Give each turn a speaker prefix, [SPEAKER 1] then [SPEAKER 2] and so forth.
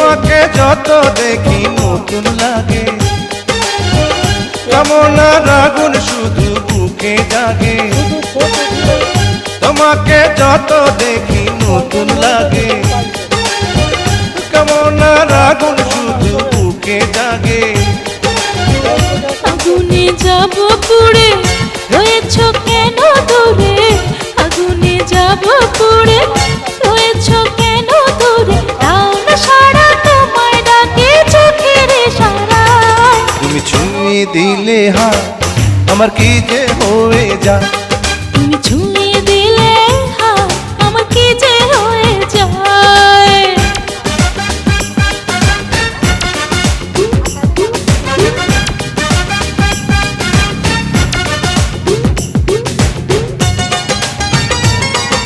[SPEAKER 1] তোমাকে যত দেখি নতুন লাগে, কামনার আগুন শুধু বুকে জাগে। তোমাকে যত দেখি নতুন লাগে, কামনার আগুন শুধু বুকে জাগে।
[SPEAKER 2] আগুনে যাব পুড়ে রয়েছ কেন দূরে, আগুনে যাব পুড়ে রয়েছ কেন দূরে, দাও না সারা তোমায় ডাকে চোখের ইশারায়।
[SPEAKER 1] তুমি ছুঁয়ে দিলে হাত আমার কি যে হয়ে যায়,
[SPEAKER 2] তুমি ছুঁয়ে